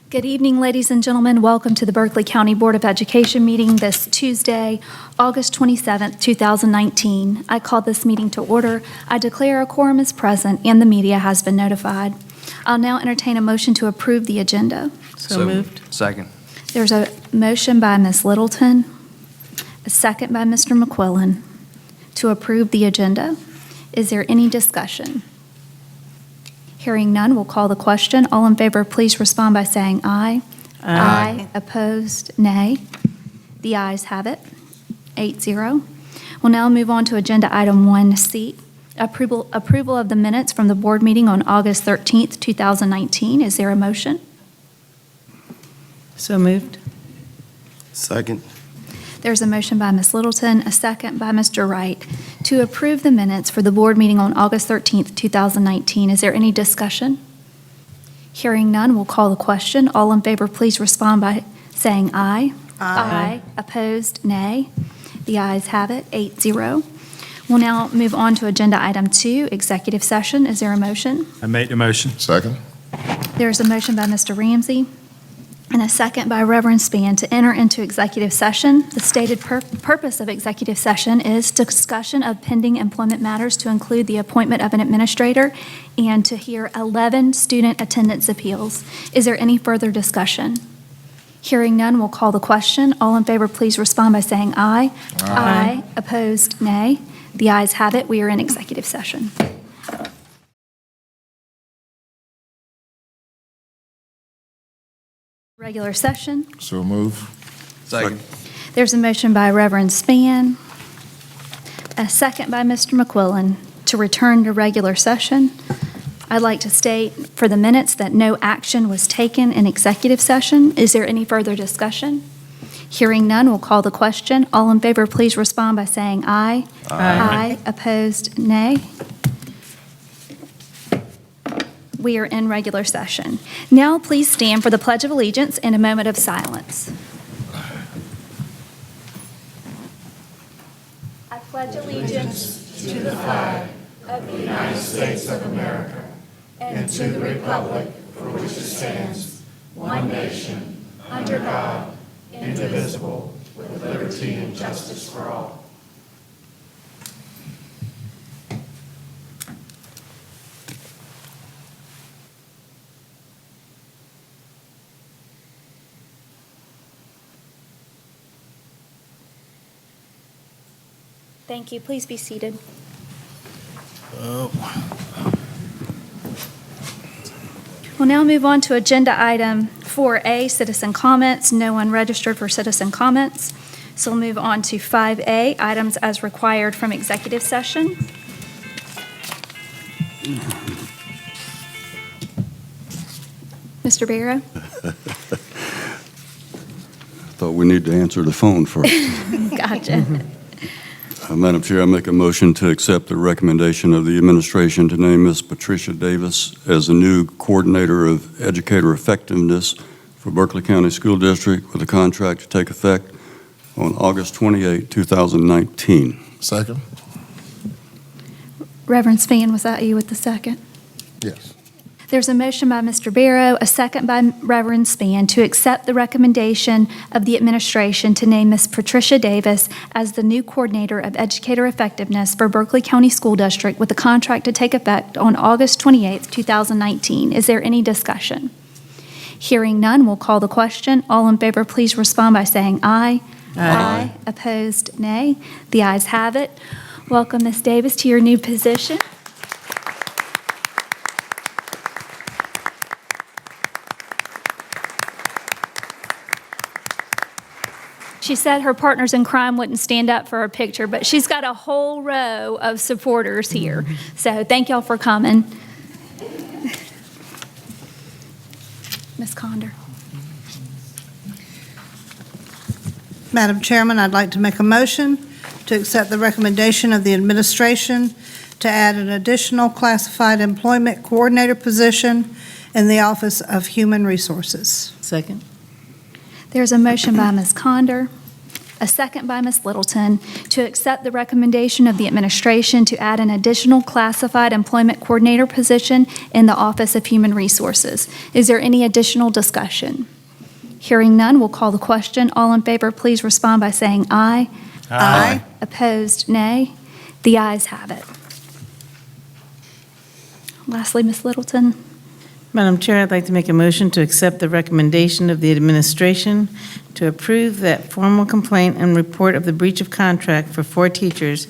Good evening, ladies and gentlemen. Welcome to the Berkeley County Board of Education meeting this Tuesday, August 27th, 2019. I call this meeting to order. I declare a quorum is present and the media has been notified. I'll now entertain a motion to approve the agenda. So moved. Second. There's a motion by Ms. Littleton, a second by Mr. McQuillan to approve the agenda. Is there any discussion? Hearing none, we'll call the question. All in favor, please respond by saying aye. Aye. Opposed, nay. The ayes have it, 8-0. We'll now move on to agenda item 1C, approval of the minutes from the board meeting on August 13th, 2019. Is there a motion? So moved. Second. There's a motion by Ms. Littleton, a second by Mr. Wright to approve the minutes for the board meeting on August 13th, 2019. Is there any discussion? Hearing none, we'll call the question. All in favor, please respond by saying aye. Aye. Opposed, nay. The ayes have it, 8-0. We'll now move on to agenda item 2, executive session. Is there a motion? I make the motion. Second. There's a motion by Mr. Ramsey and a second by Reverend Spann to enter into executive session. The stated purpose of executive session is discussion of pending employment matters to include the appointment of an administrator and to hear 11 student attendance appeals. Is there any further discussion? Hearing none, we'll call the question. All in favor, please respond by saying aye. Aye. Opposed, nay. The ayes have it. We are in executive session. Regular session. So move. Second. There's a motion by Reverend Spann, a second by Mr. McQuillan to return to regular session. I'd like to state for the minutes that no action was taken in executive session. Is there any further discussion? Hearing none, we'll call the question. All in favor, please respond by saying aye. Aye. Opposed, nay. We are in regular session. Now please stand for the Pledge of Allegiance and a moment of silence. I pledge allegiance to the flag of the United States of America and to the republic for which it stands, one nation, under God, indivisible, with liberty and justice for all. Thank you. Please be seated. We'll now move on to agenda item 4A, citizen comments. No one registered for citizen comments. So we'll move on to 5A, items as required from executive session. Mr. Barrow? I thought we need to answer the phone first. Gotcha. Madam Chair, I make a motion to accept the recommendation of the administration to name Ms. Patricia Davis as the new Coordinator of Educator Effectiveness for Berkeley County School District with a contract to take effect on August 28, 2019. Second. Reverend Spann, was that you with the second? Yes. There's a motion by Mr. Barrow, a second by Reverend Spann to accept the recommendation of the administration to name Ms. Patricia Davis as the new Coordinator of Educator Effectiveness for Berkeley County School District with a contract to take effect on August 28, 2019. Is there any discussion? Hearing none, we'll call the question. All in favor, please respond by saying aye. Aye. Opposed, nay. The ayes have it. Welcome, Ms. Davis, to your new position. She said her partners in crime wouldn't stand up for her picture, but she's got a whole row of supporters here. So thank y'all for coming. Ms. Condor. Madam Chairman, I'd like to make a motion to accept the recommendation of the administration to add an additional classified employment coordinator position in the Office of Human Resources. Second. There's a motion by Ms. Condor, a second by Ms. Littleton, to accept the recommendation of the administration to add an additional classified employment coordinator position in the Office of Human Resources. Is there any additional discussion? Hearing none, we'll call the question. All in favor, please respond by saying aye. Aye. Opposed, nay. The ayes have it. Lastly, Ms. Littleton. Madam Chair, I'd like to make a motion to accept the recommendation of the administration to approve that formal complaint and report of the breach of contract for 4 teachers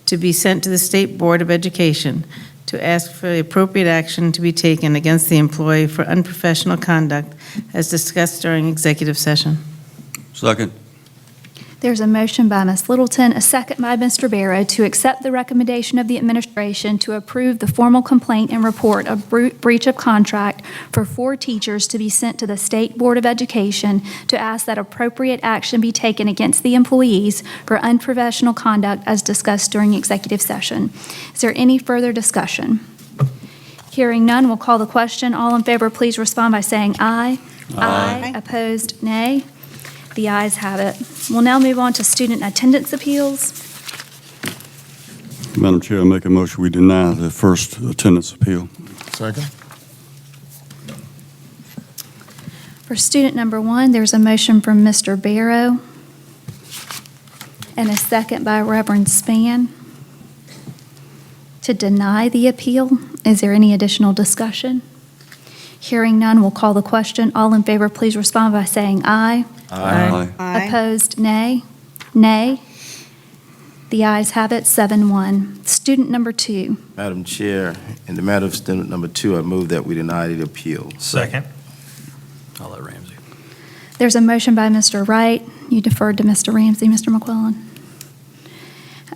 to be sent to the State Board of Education to ask for the appropriate action to be taken against the employee for unprofessional conduct as discussed during executive session. Second. There's a motion by Ms. Littleton, a second by Mr. Barrow, to accept the recommendation of the administration to approve the formal complaint and report of breach of contract for 4 teachers to be sent to the State Board of Education to ask that appropriate action be taken against the employees for unprofessional conduct as discussed during executive session. Is there any further discussion? Hearing none, we'll call the question. All in favor, please respond by saying aye. Aye. Opposed, nay. The ayes have it. We'll now move on to student attendance appeals. Madam Chair, I make a motion we deny the first attendance appeal. Second. For student number 1, there's a motion from Mr. Barrow and a second by Reverend Spann to deny the appeal. Is there any additional discussion? Hearing none, we'll call the question. All in favor, please respond by saying aye. Aye. Opposed, nay. Nay. The ayes have it, 7-1. Student number 2. Madam Chair, in the matter of student number 2, I move that we deny the appeal. Second. I'll let Ramsey. There's a motion by Mr. Wright. You deferred to Mr. Ramsey, Mr. McQuillan.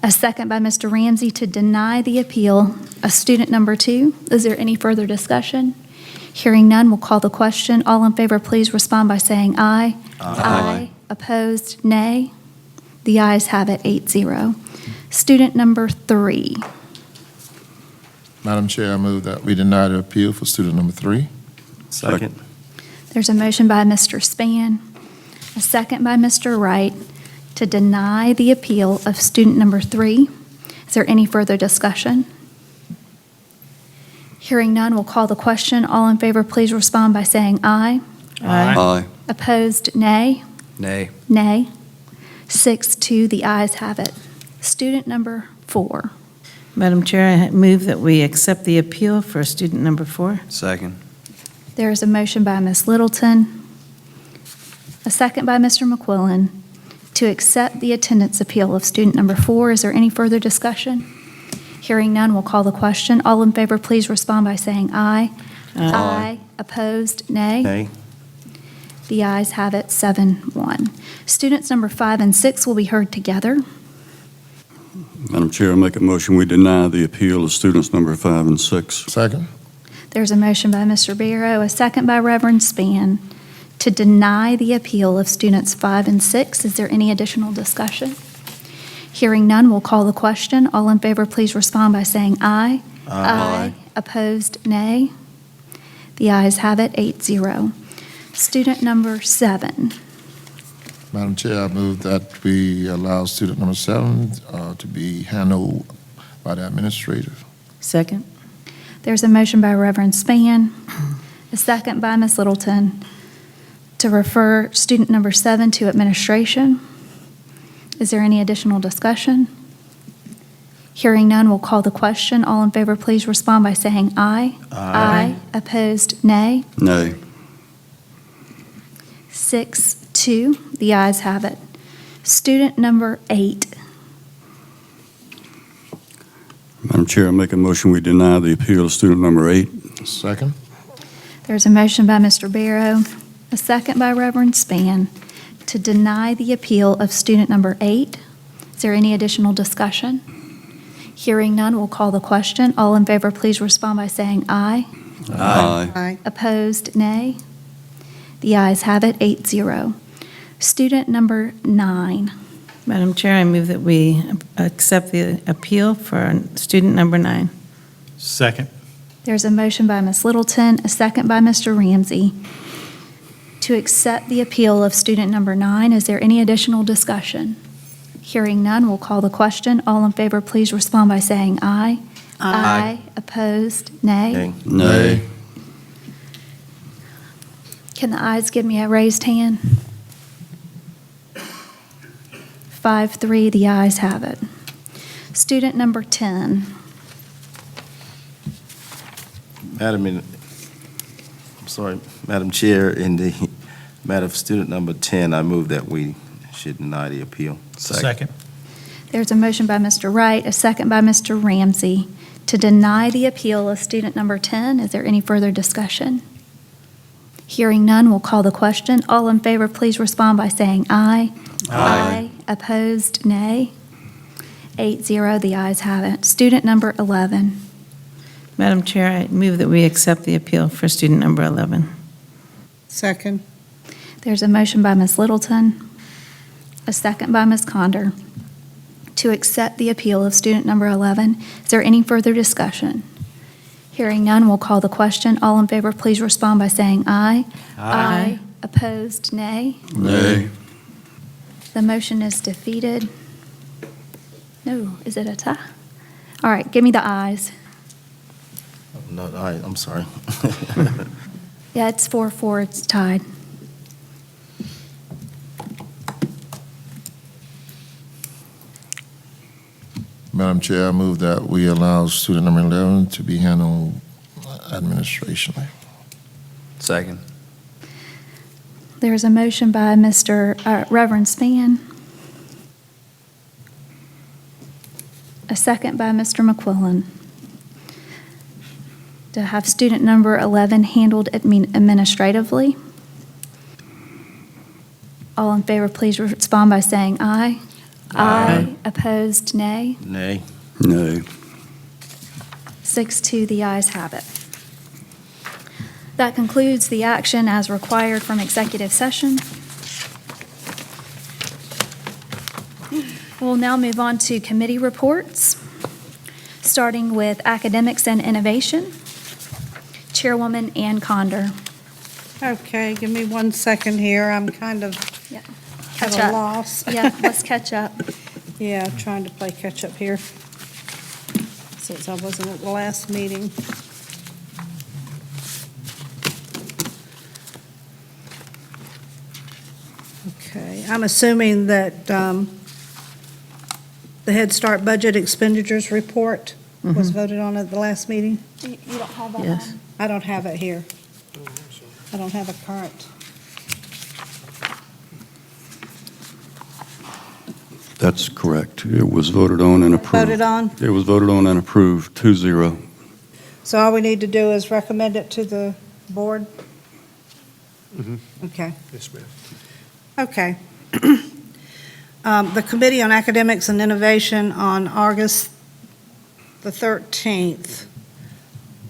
A second by Mr. Ramsey to deny the appeal of student number 2. Is there any further discussion? Hearing none, we'll call the question. All in favor, please respond by saying aye. Aye. Opposed, nay. The ayes have it, 8-0. Student number 3. Madam Chair, I move that we deny the appeal for student number 3. Second. There's a motion by Mr. Spann, a second by Mr. Wright to deny the appeal of student number 3. Is there any further discussion? Hearing none, we'll call the question. All in favor, please respond by saying aye. Aye. Opposed, nay. Nay. Nay. 6-2, the ayes have it. Student number 4. Madam Chair, I move that we accept the appeal for student number 4. Second. There is a motion by Ms. Littleton, a second by Mr. McQuillan, to accept the attendance appeal of student number 4. Is there any further discussion? Hearing none, we'll call the question. All in favor, please respond by saying aye. Aye. Opposed, nay. Nay. The ayes have it, 7-1. Students number 5 and 6 will be heard together. Madam Chair, I make a motion we deny the appeal of students number 5 and 6. Second. There's a motion by Mr. Barrow, a second by Reverend Spann, to deny the appeal of students 5 and 6. Is there any additional discussion? Hearing none, we'll call the question. All in favor, please respond by saying aye. Aye. Opposed, nay. The ayes have it, 8-0. Student number 7. Madam Chair, I move that we allow student number 7 to be handled by the administrator. Second. There's a motion by Reverend Spann, a second by Ms. Littleton, to refer student number 7 to administration. Is there any additional discussion? Hearing none, we'll call the question. All in favor, please respond by saying aye. Aye. Opposed, nay. Nay. 6-2, the ayes have it. Student number 8. Madam Chair, I make a motion we deny the appeal of student number 8. Second. There's a motion by Mr. Barrow, a second by Reverend Spann, to deny the appeal of student number 8. Is there any additional discussion? Hearing none, we'll call the question. All in favor, please respond by saying aye. Aye. Aye. Opposed, nay. The ayes have it, 8-0. Student number 9. Madam Chair, I move that we accept the appeal for student number 9. Second. There's a motion by Ms. Littleton, a second by Mr. Ramsey, to accept the appeal of student number 9. Is there any additional discussion? Hearing none, we'll call the question. All in favor, please respond by saying aye. Aye. Opposed, nay. Nay. Nay. Can the ayes give me a raised hand? 5-3, the ayes have it. Student number 10. Madam Chair, in the matter of student number 10, I move that we should deny the appeal. Second. There's a motion by Mr. Wright, a second by Mr. Ramsey to deny the appeal of student number 10. Is there any further discussion? Hearing none, we'll call the question. All in favor, please respond by saying aye. Aye. Opposed, nay. 8-0, the ayes have it. Student number 11. Madam Chair, I move that we accept the appeal for student number 11. Second. There's a motion by Ms. Littleton, a second by Ms. Condor to accept the appeal of student number 11. Is there any further discussion? Hearing none, we'll call the question. All in favor, please respond by saying aye. Aye. Opposed, nay. Nay. The motion is defeated. No, is it a tie? All right, give me the ayes. No, I'm sorry. Yeah, it's 4-4, it's tied. Madam Chair, I move that we allow student number 11 to be handled administrationally. Second. There's a motion by Reverend Spann, a second by Mr. McQuillan, to have student number 11 handled administratively. All in favor, please respond by saying aye. Aye. Opposed, nay. Nay. Nay. 6-2, the ayes have it. That concludes the action as required from executive session. We'll now move on to committee reports, starting with academics and innovation. Chairwoman Ann Condor. Okay, give me 1 second here. I'm kind of Yeah. at Catch a up. loss. Yeah, let's catch up. Yeah, trying to play catch up here since I wasn't at the last meeting. Okay, I'm assuming that the Head Start budget expenditures report was voted on at the last meeting? You don't have that Yes. one? I don't have it here. I don't have a current. That's correct. It was voted on and approved. Voted on? It was voted on and approved, 2-0. So all we need to do is recommend it to the board? Okay. Yes, ma'am. Okay. The Committee on Academics and Innovation on August the 13th,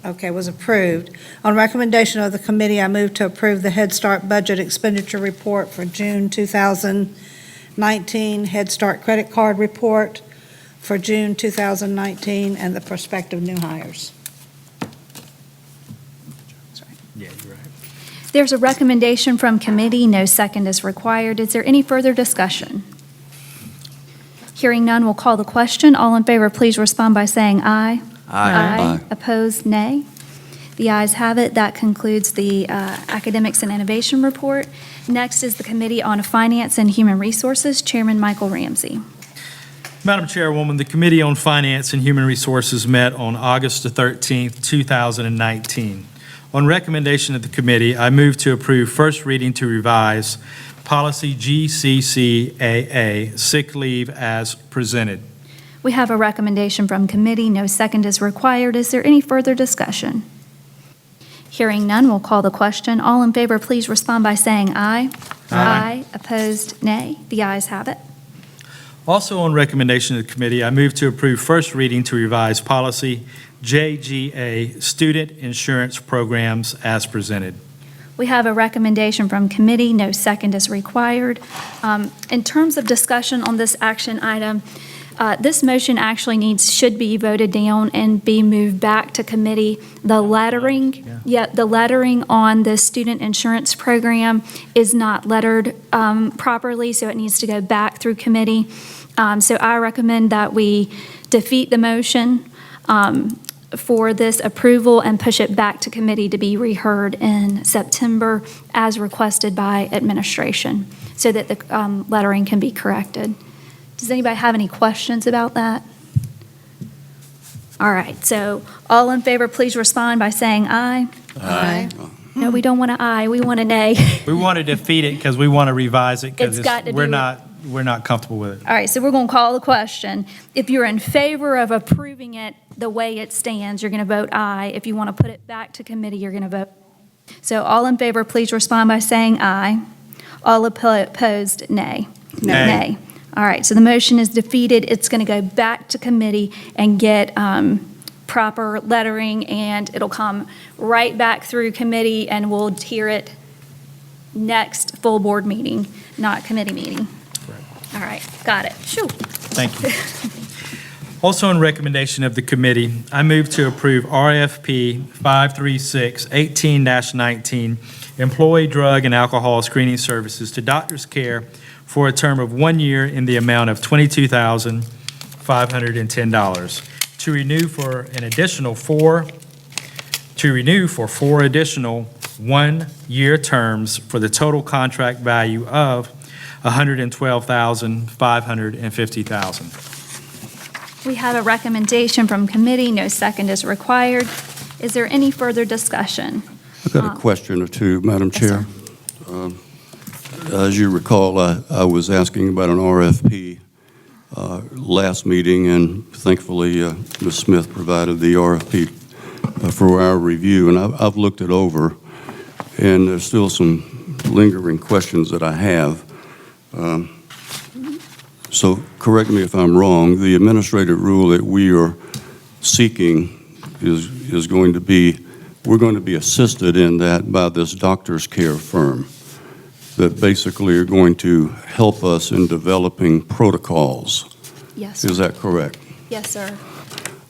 was approved. On recommendation of the committee, I move to approve the Head Start budget expenditure report for June 2019, Head Start credit card report for June 2019, and the prospective new hires. Yeah, you're right. There's a recommendation from committee. No second is required. Is there any further discussion? Hearing none, we'll call the question. All in favor, please respond by saying aye. Aye. Opposed, nay. The ayes have it. That concludes the Academics and Innovation report. Next is the Committee on Finance and Human Resources. Chairman Michael Ramsey. Madam Chairwoman, the Committee on Finance and Human Resources met on August the 13th, 2019. On recommendation of the committee, I move to approve first reading to revise Policy GCCAA, sick leave as presented. We have a recommendation from committee. No second is required. Is there any further discussion? Hearing none, we'll call the question. All in favor, please respond by saying aye. Aye. Opposed, nay. The ayes have it. Also on recommendation of the committee, I move to approve first reading to revise Policy JGA, student insurance programs as presented. We have a recommendation from committee. No second is required. In terms of discussion on this action item, This motion actually should be voted down and be moved back to committee. The lettering, the lettering on the student insurance program is not lettered properly, so it needs to go back through committee. So I recommend that we defeat the motion for this approval and push it back to committee to be reheard in September as requested by administration, so that the lettering can be corrected. Does anybody have any questions about that? All right, so all in favor, please respond by saying aye. Aye. No, we don't want an aye, we want a nay. We want to defeat it because we want to revise it because It's got to we're do not comfortable with it. All right, so we're going to call the question. If you're in favor of approving it the way it stands, you're going to vote aye. If you want to put it back to committee, you're going to vote. So all in favor, please respond by saying aye. All opposed, nay. Nay. All right, so the motion is defeated. It's going to go back to committee and get proper lettering, and it'll come right back through committee, and we'll hear it next full board meeting, not committee meeting. All right, got it. Shoo. Thank you. Also, on recommendation of the committee, I move to approve RFP 536-18-19, Employee Drug and Alcohol Screening Services to Doctors Care for a term of 1 year in the amount of $22,510 to renew for four additional 1-year terms for the total contract value of $112,550,000. We have a recommendation from committee. No second is required. Is there any further discussion? I've got a question or two, Madam Yes, Chair. As you recall, I was asking about an RFP last meeting, and thankfully, Ms. Smith provided the RFP for our review, and I've looked it over, and there's still some lingering questions that I have. So correct me if I'm wrong, the administrative rule that we are seeking is going to be, we're going to be assisted in that by this Doctors Care firm that basically are going to help us in developing protocols. Yes. Is that correct? Yes, sir.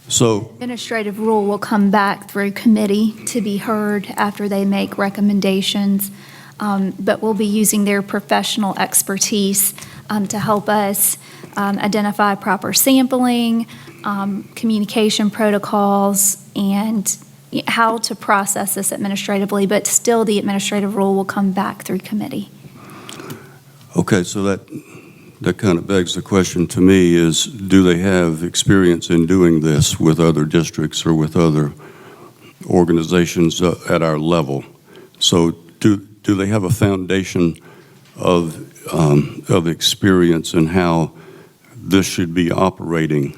So, Administrative rule will come back through committee to be heard after they make recommendations, but we'll be using their professional expertise to help us identify proper sampling, communication protocols, and how to process this administratively, but still the administrative rule will come back through committee. okay, so that kind of begs the question to me is, do they have experience in doing this with other districts or with other organizations at our level? So do they have a foundation of experience in how this should be operating?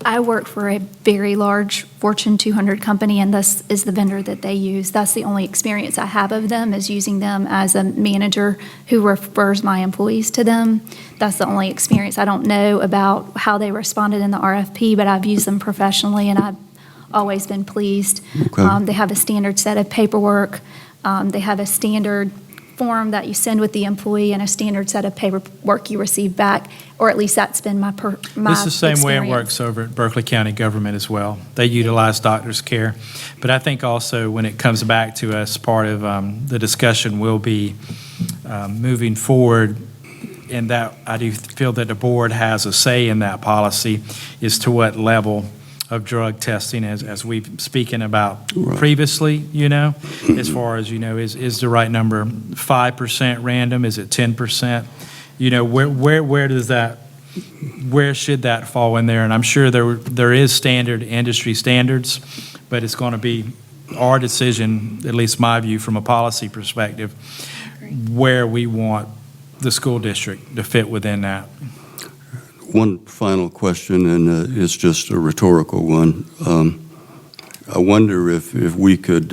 I work for a very large Fortune 200 company, and this is the vendor that they use. That's the only experience I have of them, is using them as a manager who refers my employees to them. That's the only experience. I don't know about how they responded in the RFP, but I've used them professionally, and I've always been pleased. Okay. They have a standard set of paperwork. They have a standard form that you send with the employee and a standard set of paperwork you receive back, or at least that's been my It's the same way it experience. works over at Berkeley County government as well. They utilize Doctors Care. But I think also when it comes back to us, part of the discussion will be moving forward, in that I do feel that the board has a say in that policy, is to what level of drug testing, as we've speaken about Right. previously, as far as, is the right number 5% random? Is it 10%? Where does that, where should that fall in there? And I'm sure there is standard industry standards, but it's going to be our decision, at least my view from a policy perspective, where we want the school district to fit within that. One final question, and it's just a rhetorical one. I wonder if we could,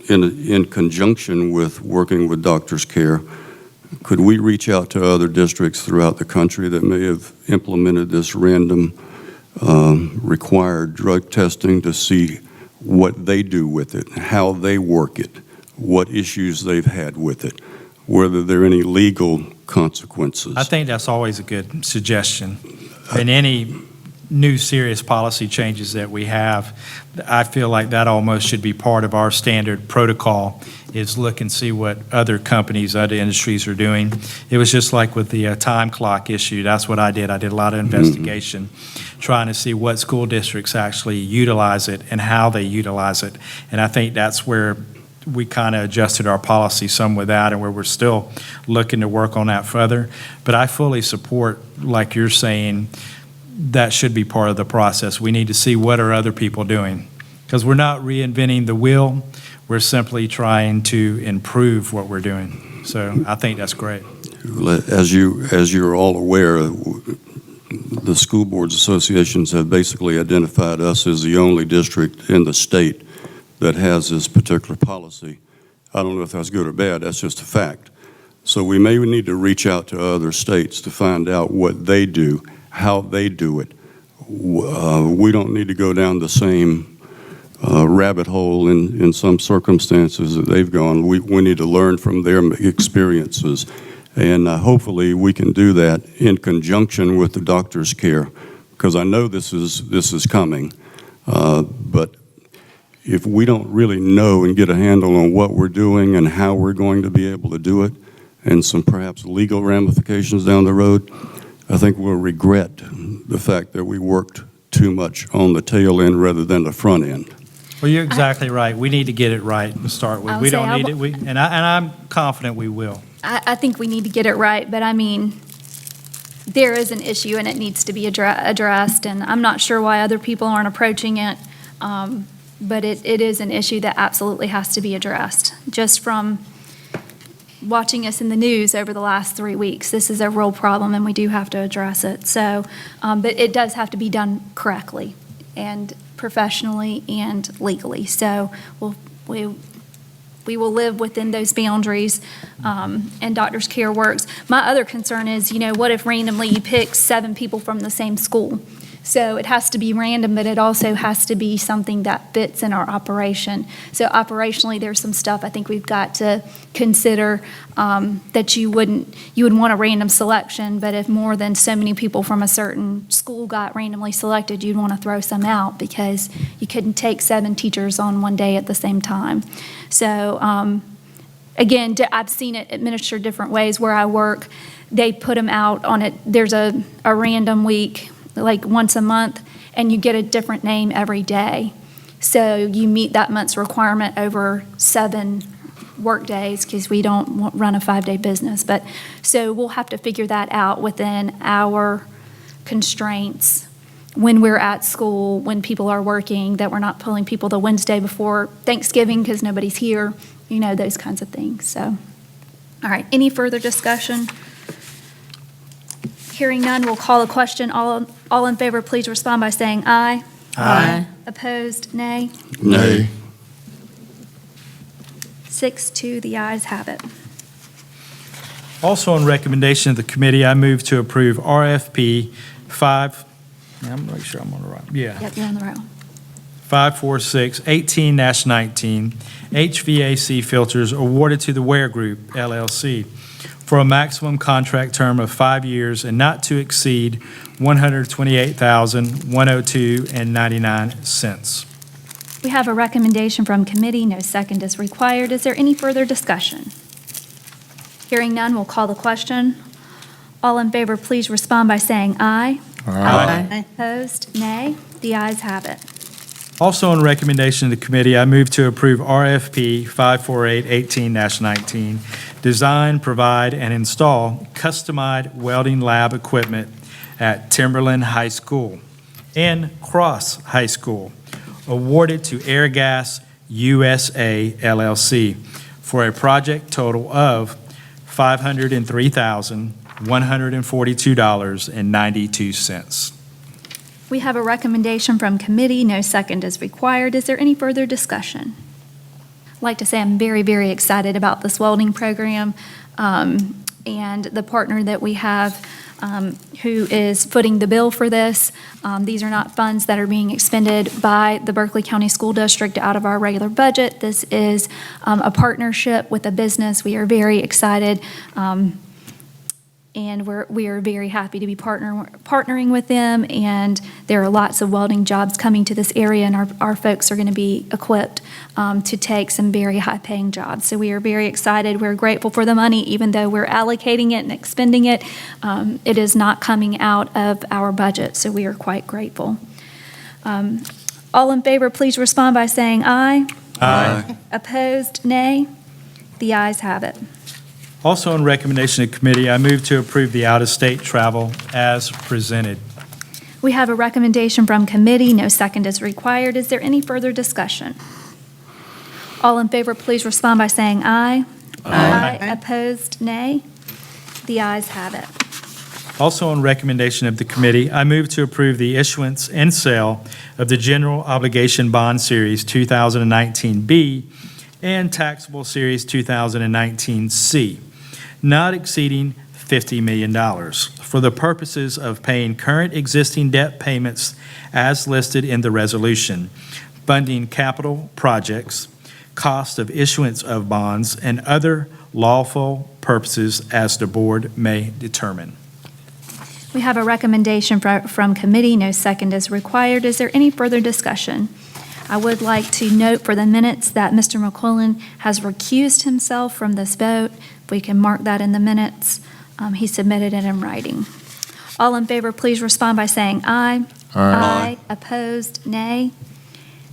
in conjunction with working with Doctors Care, could we reach out to other districts throughout the country that may have implemented this random required drug testing to see what they do with it, how they work it, what issues they've had with it, whether there are any legal consequences? I think that's always a good suggestion. And any new serious policy changes that we have, I feel like that almost should be part of our standard protocol, is look and see what other companies, other industries are doing. It was just like with the time clock issue. That's what I did. I did a lot of investigation, trying to see what school districts actually utilize it and how they utilize it. And I think that's where we kind of adjusted our policy some with that, and where we're still looking to work on that further. But I fully support, like you're saying, that should be part of the process. We need to see what are other people doing, because we're not reinventing the wheel. We're simply trying to improve what we're doing. So I think that's great. As you're all aware, the school boards associations have basically identified us as the only district in the state that has this particular policy. I don't know if that's good or bad. That's just a fact. So we may need to reach out to other states to find out what they do, how they do it. We don't need to go down the same rabbit hole in some circumstances that they've gone. We need to learn from their experiences, and hopefully we can do that in conjunction with the doctor's care, because I know this is coming. But if we don't really know and get a handle on what we're doing and how we're going to be able to do it, and some perhaps legal ramifications down the road, I think we'll regret the fact that we worked too much on the tail end rather than the front end. Well, you're exactly right. We need to get it right to start with. I'll We say don't I need w- it, and I'm confident we will. I think we need to get it right, but I mean, there is an issue and it needs to be addressed, and I'm not sure why other people aren't approaching it, but it is an issue that absolutely has to be addressed. Just from watching us in the news over the last 3 weeks, this is a real problem and we do have to address it. So, but it does have to be done correctly and professionally and legally. So we will live within those boundaries, and Doctor's Care works. My other concern is, what if randomly you pick 7 people from the same school? So it has to be random, but it also has to be something that fits in our operation. So operationally, there's some stuff I think we've got to consider, that you would want a random selection, but if more than so many people from a certain school got randomly selected, you'd want to throw some out because you couldn't take 7 teachers on one day at the same time. So again, I've seen it administered different ways. Where I work, they put them out on it. There's a random week, like once a month, and you get a different name every day. So you meet that month's requirement over 7 work days, because we don't run a 5-day business. But so we'll have to figure that out within our constraints when we're at school, when people are working, that we're not pulling people the Wednesday before Thanksgiving because nobody's here, those kinds of things. So, all right, any further discussion? Hearing none, we'll call a question. All in favor, please respond by saying aye. Aye. Opposed, nay. Nay. 6-2, the ayes have it. Also, on recommendation of the committee, I move to approve RFP 5. I'm not sure I'm on the right. Yeah. Yep, you're on the row. 546-18-19 HVAC filters awarded to the Ware Group, LLC, for a maximum contract term of 5 years and not to exceed $128,102.99. We have a recommendation from committee. No second is required. Is there any further discussion? Hearing none, we'll call the question. All in favor, please respond by saying aye. Aye. Opposed, nay. The ayes have it. Also, on recommendation of the committee, I move to approve RFP 548-18-19, design, provide, and install customized welding lab equipment at Timberland High School and Cross High School, awarded to Airgas USA LLC for a project total of $503,142.92. We have a recommendation from committee. No second is required. Is there any further discussion? I'd like to say I'm very, very excited about this welding program, and the partner that we have who is footing the bill for this. These are not funds that are being expended by the Berkeley County School District out of our regular budget. This is a partnership with a business. We are very excited. and we are very happy to be partnering with them, and there are lots of welding jobs coming to this area, and our folks are going to be equipped to take some very high-paying jobs. So we are very excited. We're grateful for the money, even though we're allocating it and expending it. It is not coming out of our budget, so we are quite grateful. All in favor, please respond by saying aye. Aye. Opposed, nay. The ayes have it. Also, on recommendation of committee, I move to approve the out-of-state travel as presented. We have a recommendation from committee. No second is required. Is there any further discussion? All in favor, please respond by saying aye. Aye. Opposed, nay. The ayes have it. Also, on recommendation of the committee, I move to approve the issuance and sale of the General Obligation Bond Series 2019B and Taxable Series 2019C, not exceeding $50 million, for the purposes of paying current existing debt payments as listed in the resolution, funding capital projects, cost of issuance of bonds, and other lawful purposes as the board may determine. We have a recommendation from committee. No second is required. Is there any further discussion? I would like to note for the minutes that Mr. McQuillan has recused himself from this vote. If we can mark that in the minutes, he submitted it in writing. All in favor, please respond by saying aye. Aye. Opposed, nay.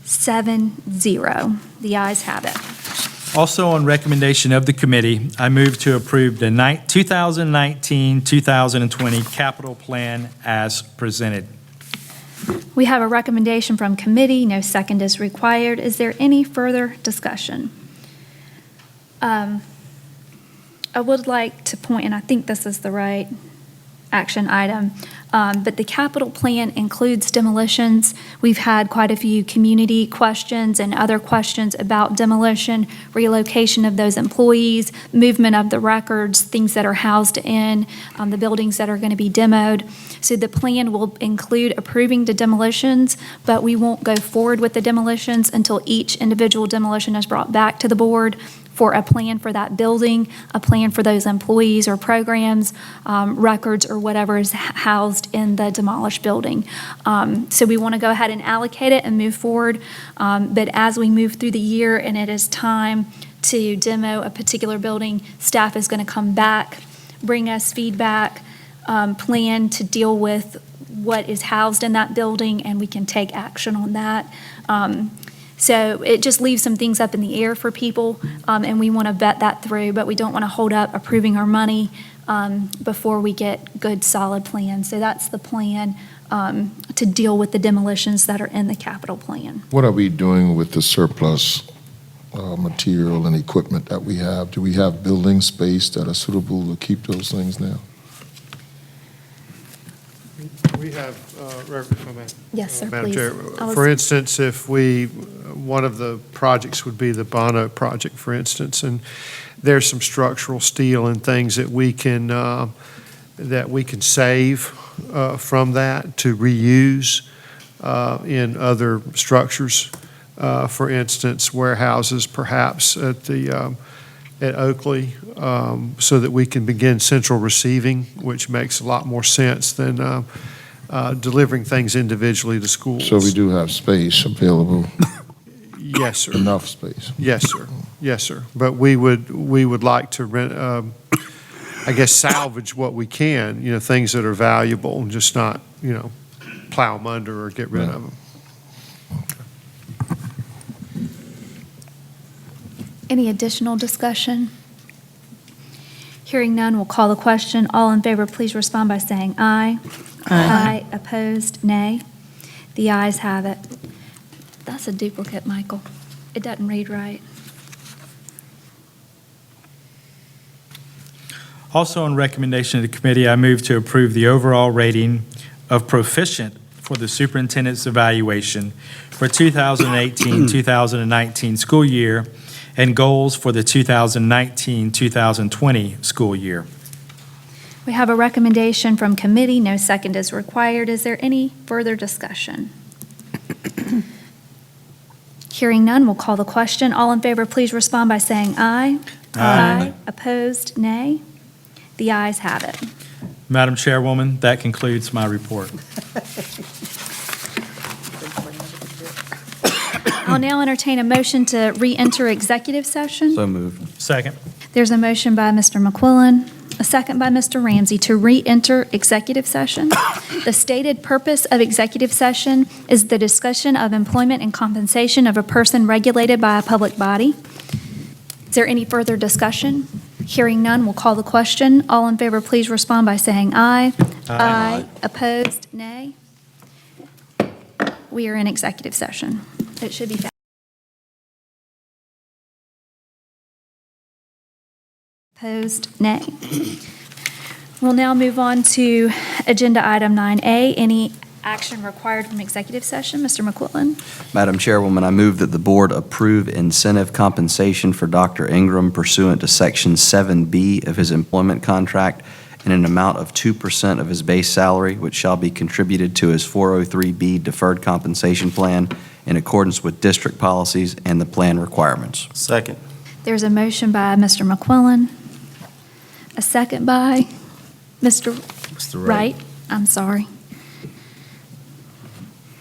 7-0. The ayes have it. Also, on recommendation of the committee, I move to approve the 2019-2020 capital plan as presented. We have a recommendation from committee. No second is required. Is there any further discussion? I would like to point, and I think this is the right action item, but the capital plan includes demolitions. We've had quite a few community questions and other questions about demolition, relocation of those employees, movement of the records, things that are housed in the buildings that are going to be demoed. So the plan will include approving the demolitions, but we won't go forward with the demolitions until each individual demolition is brought back to the board for a plan for that building, a plan for those employees or programs, records, or whatever is housed in the demolished building. So we want to go ahead and allocate it and move forward. But as we move through the year and it is time to demo a particular building, staff is going to come back, bring us feedback, plan to deal with what is housed in that building, and we can take action on that. So it just leaves some things up in the air for people, and we want to vet that through, but we don't want to hold up approving our money before we get good, solid plans. So that's the plan to deal with the demolitions that are in the capital plan. What are we doing with the surplus material and equipment that we have? Do we have building space that are suitable to keep those things now? We have, Reverend, if I may. Yes, sir, Madam please. Chair, I was- for instance, if one of the projects would be the Bono project, for instance, and there's some structural steel and things that we can save from that to reuse in other structures. For instance, warehouses perhaps at Oakley, so that we can begin central receiving, which makes a lot more sense than delivering things individually to schools. So we do have space available, Yes, sir. enough space. Yes, sir. Yes, sir. But we would like to rent, I guess, salvage what we can, things that are valuable, and just not, plow them under or get rid of them. Any additional discussion? Hearing none, we'll call the question. All in favor, please respond by saying aye. Aye. Opposed, nay. The ayes have it. That's a duplicate, Michael. It doesn't read right. Also, on recommendation of the committee, I move to approve the overall rating of proficient for the Superintendent's Evaluation for 2018-2019 school year and goals for the 2019-2020 school year. We have a recommendation from committee. No second is required. Is there any further discussion? Hearing none, we'll call the question. All in favor, please respond by saying aye. Aye. Opposed, nay. The ayes have it. Madam Chairwoman, that concludes my report. I'll now entertain a motion to re-enter executive session. So moved. Second. There's a motion by Mr. McQuillan, a second by Mr. Ramsey to re-enter executive session. The stated purpose of executive session is the discussion of employment and compensation of a person regulated by a public body. Is there any further discussion? Hearing none, we'll call the question. All in favor, please respond by saying aye. Aye. Opposed, nay. We are in executive session. It should be fast. Opposed, nay. We'll now move on to agenda item 9A, any action required from executive session. Mr. McQuillan. Madam Chairwoman, I move that the board approve incentive compensation for Dr. Ingram pursuant to Section 7B of his employment contract in an amount of 2% of his base salary, which shall be contributed to his 403B deferred compensation plan in accordance with district policies and the plan requirements. Second. There's a motion by Mr. McQuillan, a second by Mr. Mr. Wright. I'm sorry.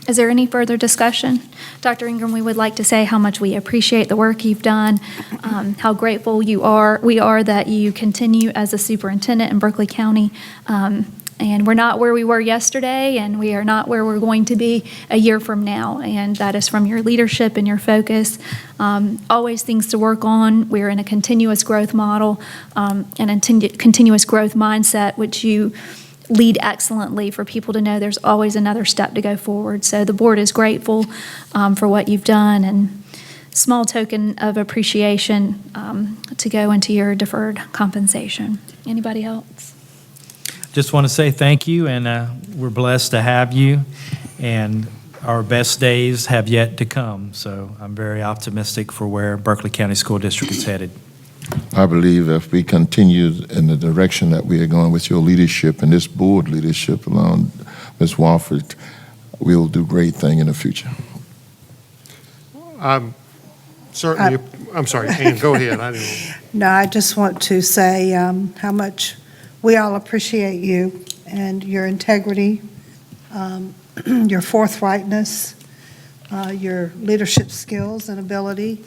Is there any further discussion? Dr. Ingram, we would like to say how much we appreciate the work you've done, how grateful we are that you continue as a superintendent in Berkeley County. And we're not where we were yesterday, and we are not where we're going to be a year from now. And that is from your leadership and your focus. Always things to work on. We're in a continuous growth model and a continuous growth mindset, which you lead excellently for people to know there's always another step to go forward. So the board is grateful for what you've done, and small token of appreciation to go into your deferred compensation. Anybody else? Just want to say thank you, and we're blessed to have you, and our best days have yet to come. So I'm very optimistic for where Berkeley County School District is headed. I believe if we continue in the direction that we are going with your leadership and this board leadership along Ms. Wofford, we'll do great thing in the future. I'm certainly, I'm sorry, Ann, go ahead. I didn't. No, I just want to say how much we all appreciate you and your integrity, your forthrightness, your leadership skills and ability,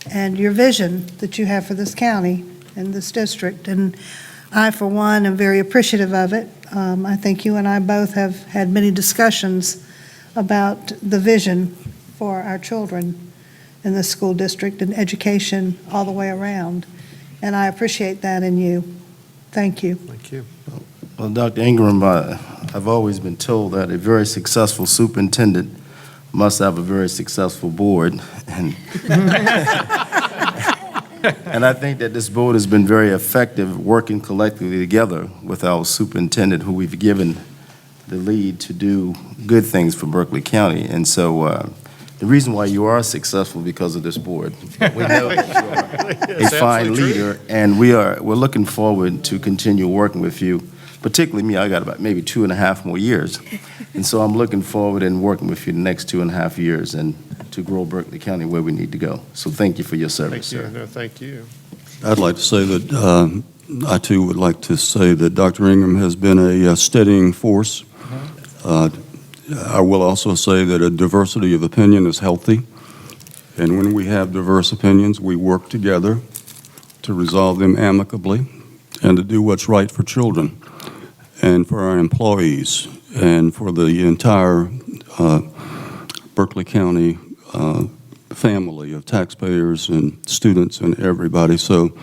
and your vision that you have for this county and this district. And I, for one, am very appreciative of it. I think you and I both have had many discussions about the vision for our children in the school district and education all the way around. And I appreciate that in you. Thank you. Thank you. Well, Dr. Ingram, I've always been told that a very successful superintendent must have a very successful board. And, and I think that this board has been very effective working collectively together with our superintendent, who we've given the lead to do good things for Berkeley County. And so the reason why you are successful because of this board. We know that you are a fine leader, and we're looking forward to continue working with you. Particularly me, I got about maybe 2.5 more years. And so I'm looking forward in working with you the next 2.5 years and to grow Berkeley County where we need to go. So thank you for your service, Thank you. sir. No, thank you. I'd like to say that I too would like to say that Dr. Ingram has been a steadying force. I will also say that a diversity of opinion is healthy, and when we have diverse opinions, we work together to resolve them amicably and to do what's right for children and for our employees and for the entire Berkeley County family of taxpayers and students and everybody. So,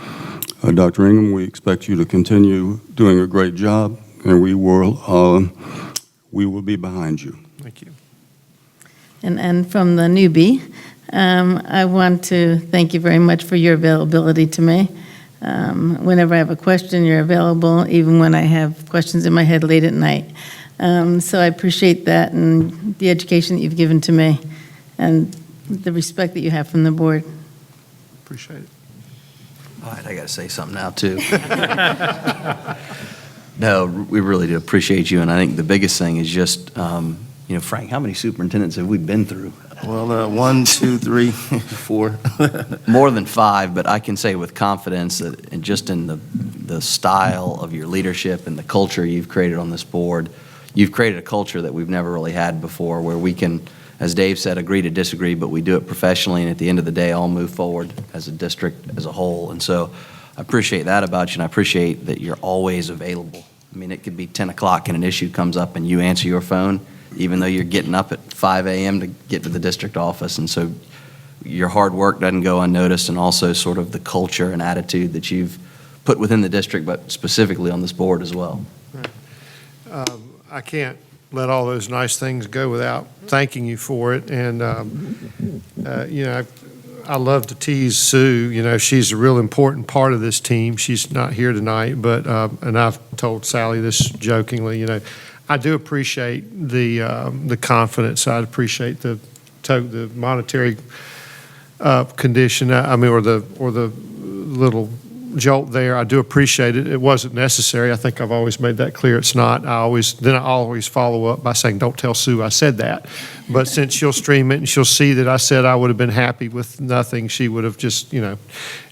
Dr. Ingram, we expect you to continue doing a great job, and we will be behind you. Thank you. And from the newbie, I want to thank you very much for your availability to me. Whenever I have a question, you're available, even when I have questions in my head late at night. So I appreciate that and the education that you've given to me and the respect that you have from the board. Appreciate it. All right, I got to say something now, too. No, we really do appreciate you, and I think the biggest thing is just, Frank, how many superintendents have we been through? Well, 1, 2, 3, 4. More than 5, but I can say with confidence that just in the the style of your leadership and the culture you've created on this board. You've created a culture that we've never really had before, where we can, as Dave said, agree to disagree, but we do it professionally, and at the end of the day, all move forward as a district as a whole. And so I appreciate that about you, and I appreciate that you're always available. I mean, it could be 10 o'clock and an issue comes up and you answer your phone, even though you're getting up at 5 a.m. to get to the district office. And so your hard work doesn't go unnoticed, and also sort of the culture and attitude that you've put within the district, but specifically on this board as well. I can't let all those nice things go without thanking you for it. And, I love to tease Sue. She's a real important part of this team. She's not here tonight, but, and I've told Sally this jokingly, I do appreciate the confidence. I appreciate the monetary condition, or the little jolt there. I do appreciate it. It wasn't necessary. I think I've always made that clear. It's not. I always follow up by saying, don't tell Sue I said that. But since she'll stream it and she'll see that I said I would have been happy with nothing, she would have just,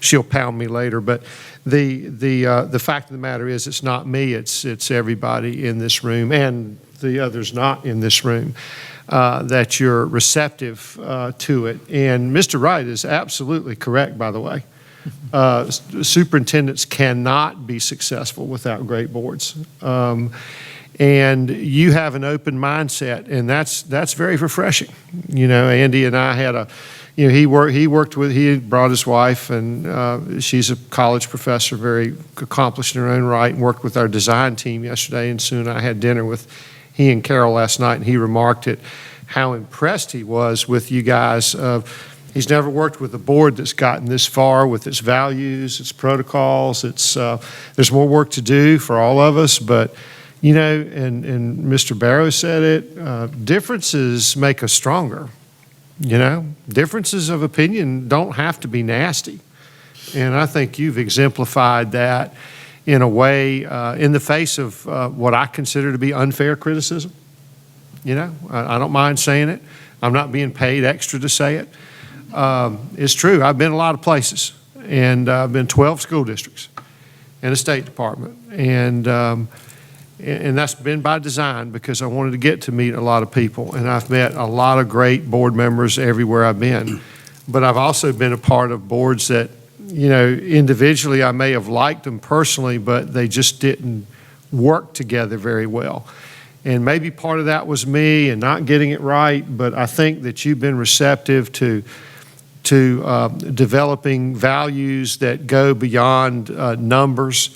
she'll pound me later. But the fact of the matter is, it's not me. It's everybody in this room and the others not in this room. That you're receptive to it. And Mr. Wright is absolutely correct, by the way. Superintendents cannot be successful without great boards. And you have an open mindset, and that's very refreshing. Andy and I had he brought his wife, and she's a college professor, very accomplished in her own right, and worked with our design team yesterday. And soon I had dinner with he and Carol last night, and he remarked at how impressed he was with you guys. He's never worked with a board that's gotten this far with its values, its protocols. There's more work to do for all of us, but and Mr. Barrow said it, differences make us stronger. Differences of opinion don't have to be nasty. And I think you've exemplified that in a way, in the face of what I consider to be unfair criticism. I don't mind saying it. I'm not being paid extra to say it. It's true. I've been a lot of places, and I've been 12 school districts and a state department. And that's been by design, because I wanted to get to meet a lot of people. And I've met a lot of great board members everywhere I've been. But I've also been a part of boards that, individually I may have liked them personally, but they just didn't work together very well. And maybe part of that was me and not getting it right, but I think that you've been receptive to developing values that go beyond numbers,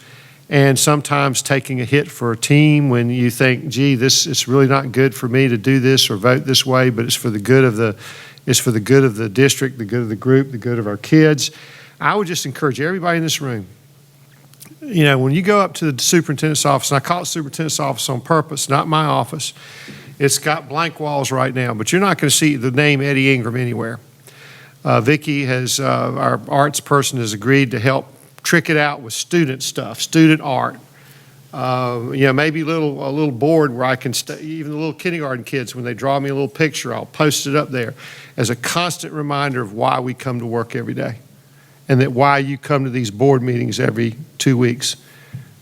and sometimes taking a hit for a team when you think, gee, it's really not good for me to do this or vote this way, but it's for the good of the district, the good of the group, the good of our kids. I would just encourage everybody in this room, when you go up to the superintendent's office, and I call it superintendent's office on purpose, not my office. It's got blank walls right now, but you're not going to see the name Eddie Ingram anywhere. Vicki has, our arts person, has agreed to help trick it out with student stuff, student art. Maybe a little board where I can, even the little kindergarten kids, when they draw me a little picture, I'll post it up there as a constant reminder of why we come to work every day, and that why you come to these board meetings every 2 weeks,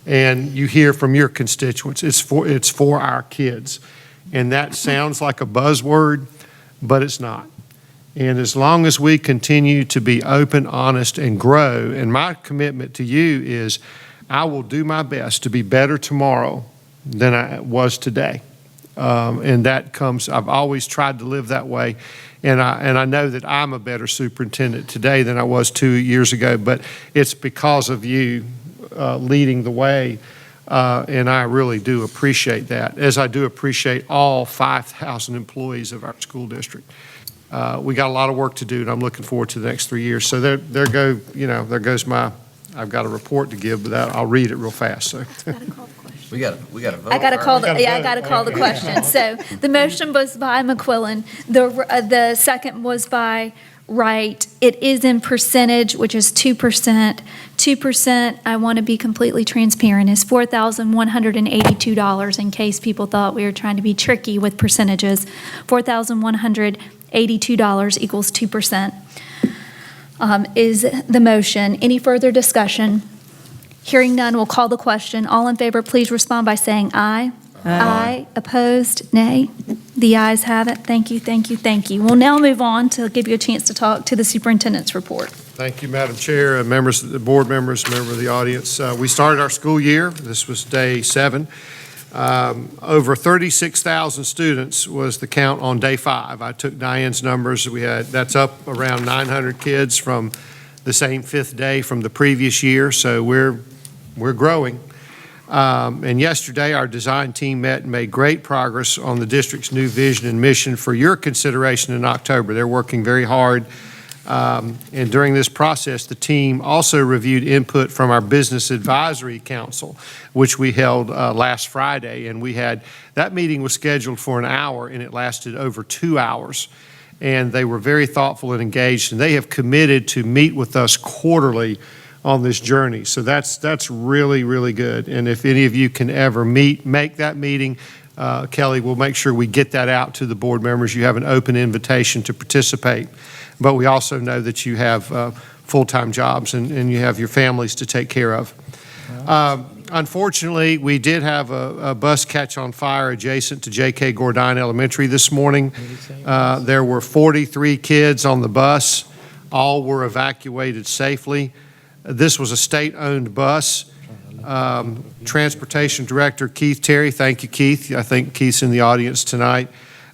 and you hear from your constituents. It's for our kids. And that sounds like a buzzword, but it's not. And as long as we continue to be open, honest, and grow, and my commitment to you is I will do my best to be better tomorrow than I was today. And that comes, I've always tried to live that way. And I know that I'm a better superintendent today than I was 2 years ago, but it's because of you leading the way. And I really do appreciate that, as I do appreciate all 5,000 employees of our school district. We got a lot of work to do, and I'm looking forward to the next 3 years. So there goes my, I've got a report to give, but I'll read it real fast. So. We got to vote. I got to call the question. So the motion was by McQuillan. The second was by Wright. It is in percentage, which is 2%. 2%, I want to be completely transparent, is $4,182, in case people thought we were trying to be tricky with percentages. $4,182 equals 2%, is the motion. Any further discussion? Hearing none, we'll call the question. All in favor, please respond by saying aye. Aye. Opposed, nay. The ayes have it. Thank you, thank you, thank you. We'll now move on to give you a chance to talk to the superintendent's report. Thank you, Madam Chair, members, the board members, member of the audience. We started our school year. This was day 7. Over 36,000 students was the count on day 5. I took Diane's numbers. That's up around 900 kids from the same 5th day from the previous year. So we're growing. And yesterday, our design team met and made great progress on the district's new vision and mission for your consideration in October. They're working very hard. And during this process, the team also reviewed input from our Business Advisory Council, which we held last Friday. And that meeting was scheduled for an hour, and it lasted over 2 hours. And they were very thoughtful and engaged, and they have committed to meet with us quarterly on this journey. So that's really, really good. And if any of you can ever make that meeting, Kelly, we'll make sure we get that out to the board members. You have an open invitation to participate. But we also know that you have full-time jobs and you have your families to take care of. Unfortunately, we did have a bus catch on fire adjacent to J.K. Gordine Elementary this morning. There were 43 kids on the bus. All were evacuated safely. This was a state-owned bus. Transportation Director Keith Terry, thank you, Keith. I think Keith's in the audience tonight.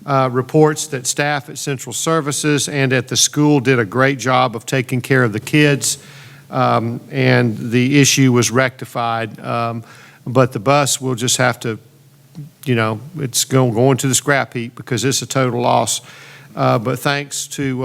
Reports that staff at Central Services and at the school did a great job of taking care of the kids, and the issue was rectified. But the bus will just have to, it's going to go into the scrap heap because it's a total loss. But thanks to,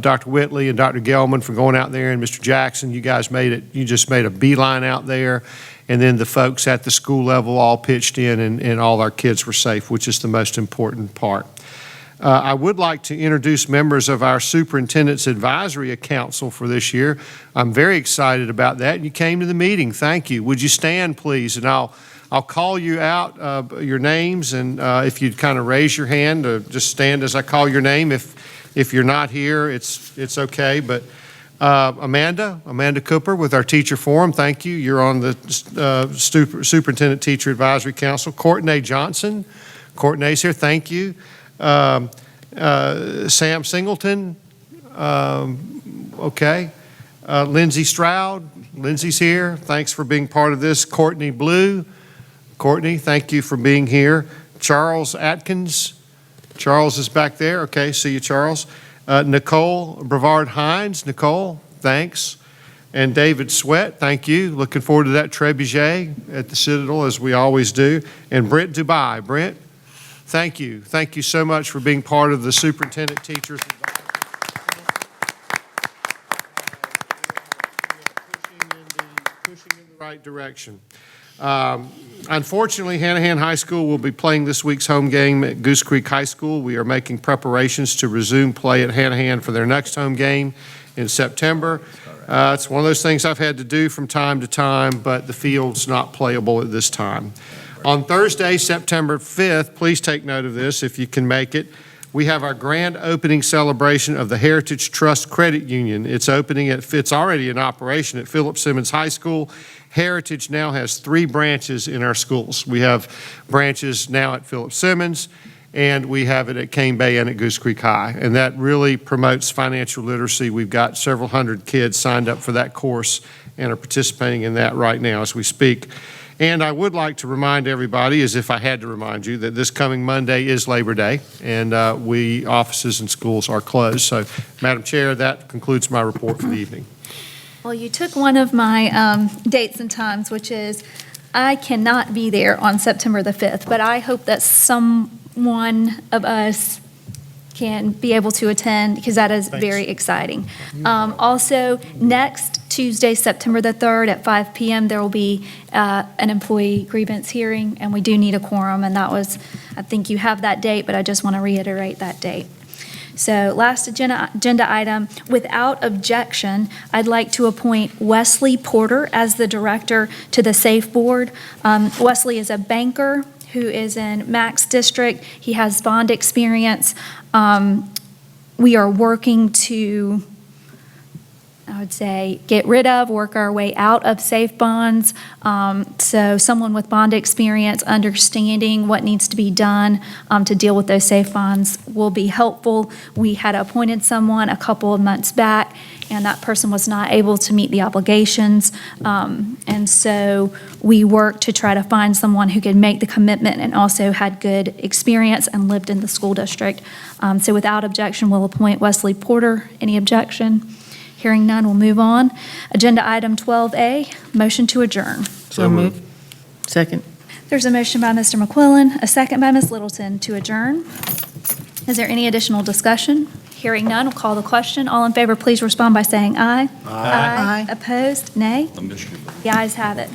Dr. Whitley and Dr. Gelman for going out there, and Mr. Jackson, you guys you just made a beeline out there. And then the folks at the school level all pitched in, and all our kids were safe, which is the most important part. I would like to introduce members of our Superintendent's Advisory Council for this year. I'm very excited about that. You came to the meeting. Thank you. Would you stand, please? And I'll call you out, your names, and if you'd kind of raise your hand, or just stand as I call your name. If you're not here, it's okay. But Amanda Cooper with our Teacher Forum, thank you. You're on the Superintendent Teacher Advisory Council. Courtney Johnson, Courtney's here, thank you. Sam Singleton, okay. Lindsay Stroud, Lindsay's here. Thanks for being part of this. Courtney Blue, Courtney, thank you for being here. Charles Atkins, Charles is back there. Okay, see you, Charles. Nicole Brevard Hines, Nicole, thanks. And David Sweat, thank you. Looking forward to that trebuchet at the Citadel, as we always do. And Brent Dubai. Brent, thank you. Thank you so much for being part of the Superintendent Teachers pushing in the right direction. Unfortunately, Hanahan High School will be playing this week's home game at Goose Creek High School. We are making preparations to resume play at Hanahan for their next home game in September. It's one of those things I've had to do from time to time, but the field's not playable at this time. On Thursday, September 5th, please take note of this if you can make it. We have our grand opening celebration of the Heritage Trust Credit Union. It's already in operation at Philip Simmons High School. Heritage now has 3 branches in our schools. We have branches now at Philip Simmons, and we have it at Cane Bay and at Goose Creek High. And that really promotes financial literacy. We've got several hundred kids signed up for that course and are participating in that right now as we speak. And I would like to remind everybody, as if I had to remind you, that this coming Monday is Labor Day, and offices and schools are closed. So, Madam Chair, that concludes my report for the evening. Well, you took one of my dates and times, which is I cannot be there on September the 5th, but I hope that someone of us can be able to attend, because that is very exciting. Also, next Tuesday, September the 3rd at 5 p.m., there will be an employee grievance hearing, and we do need a quorum, and I think you have that date, but I just want to reiterate that date. So last agenda item, without objection, I'd like to appoint Wesley Porter as the director to the SAFE Board. Wesley is a banker who is in Mac's district. He has bond experience. We are working to I would say, get rid of, work our way out of safe bonds. So someone with bond experience, understanding what needs to be done to deal with those safe bonds will be helpful. We had appointed someone a couple of months back, and that person was not able to meet the obligations. And so we worked to try to find someone who could make the commitment and also had good experience and lived in the school district. So without objection, we'll appoint Wesley Porter. Any objection? Hearing none, we'll move on. Agenda item 12A, motion to adjourn. So moved. Second. There's a motion by Mr. McQuillan, a second by Ms. Littleton to adjourn. Is there any additional discussion? Hearing none, we'll call the question. All in favor, please respond by saying aye. Aye. Opposed, nay? The ayes have it.